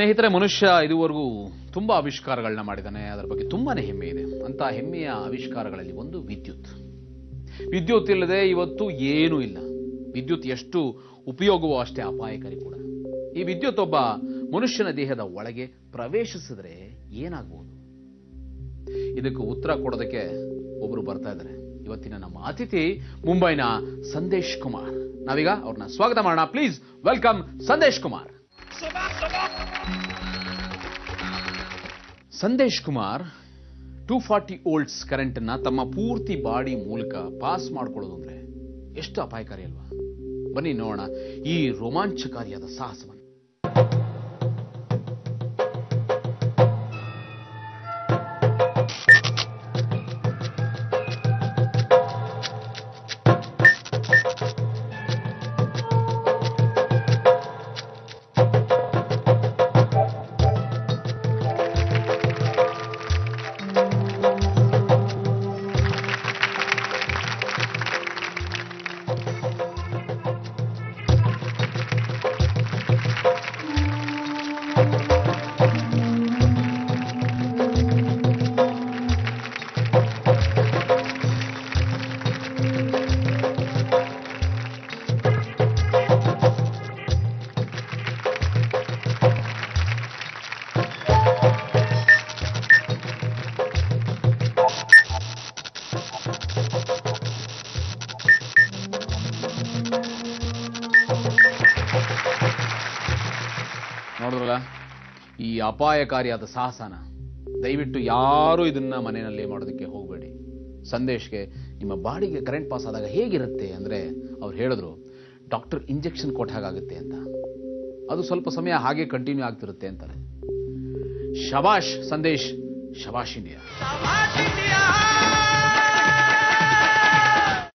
ಸ್ನೇಹಿತರೆ, ಮನುಷ್ಯ ಇದುವರೆಗೂ ತುಂಬಾ ಆವಿಷ್ಕಾರಗಳನ್ನ ಮಾಡಿದಾನೆ. ಅದರ ಬಗ್ಗೆ ತುಂಬಾನೇ ಹೆಮ್ಮೆ ಇದೆ. ಅಂತ ಹೆಮ್ಮೆಯ ಆವಿಷ್ಕಾರಗಳಲ್ಲಿ ಒಂದು ವಿದ್ಯುತ್. ವಿದ್ಯುತ್ ಇಲ್ಲದೆ ಇವತ್ತು ಏನೂ ಇಲ್ಲ. ವಿದ್ಯುತ್ ಎಷ್ಟು ಉಪಯೋಗವೋ ಅಷ್ಟೇ ಅಪಾಯಕಾರಿ ಕೂಡ. ಈ ವಿದ್ಯುತ್ ಒಬ್ಬ ಮನುಷ್ಯನ ದೇಹದ ಒಳಗೆ ಪ್ರವೇಶಿಸಿದ್ರೆ ಏನಾಗಬಹುದು? ಇದಕ್ಕೆ ಉತ್ತರ ಕೊಡೋದಕ್ಕೆ ಒಬ್ರು ಬರ್ತಾ ಇದ್ದಾರೆ. ಇವತ್ತಿನ ನಮ್ಮ ಅತಿಥಿ ಮುಂಬೈನ ಸಂದೇಶ್ ಕುಮಾರ್. ನಾವೀಗ ಅವ್ರನ್ನ ಸ್ವಾಗತ ಮಾಡೋಣ. Please welcome Sandesh Kumar. Sandesh Kumar 240 volts current ಅನ್ನ ತಮ್ಮ ಪೂರ್ತಿ ಬಾಡಿ ಮೂಲಕ ಪಾಸ್ ಮಾಡ್ಕೊಳ್ಳೋದು ಅಂದ್ರೆ ಎಷ್ಟು ಅಪಾಯಕಾರಿ ಅಲ್ವಾ? ಬನ್ನಿ ನೋಡೋಣ ಈ ರೋಮಾಂಚಕಾರಿಯಾದ ಸಾಹಸವನ್ನು. ನೋಡಿದ್ರಲ್ಲ ಈ ಅಪಾಯಕಾರಿಯಾದ ಸಾಹಸನ. ದಯವಿಟ್ಟು ಯಾರೂ ಇದನ್ನ ಮನೆಯಲ್ಲಿ ಮಾಡೋದಕ್ಕೆ ಹೋಗಬೇಡಿ. ಸಂದೇಶ್ಗೆ ನಿಮ್ಮ ಬಾಡಿಗೆ ಕರೆಂಟ್ ಪಾಸ್ ಆದಾಗ ಹೇಗಿರುತ್ತೆ ಅಂದ್ರೆ, ಅವ್ರು ಹೇಳಿದ್ರು ಡಾಕ್ಟರ್ ಇಂಜೆಕ್ಷನ್ ಕೊಟ್ಟ ಹಾಗಾಗುತ್ತೆ ಅಂತ. ಅದು ಸ್ವಲ್ಪ ಸಮಯ ಹಾಗೆ ಕಂಟಿನ್ಯೂ ಆಗ್ತಿರುತ್ತೆ ಅಂತಾರೆ. ಶಬಾಷ್ ಸಂದೇಶ್, ಶಬಾಷ್ ಇಂಡಿಯಾ.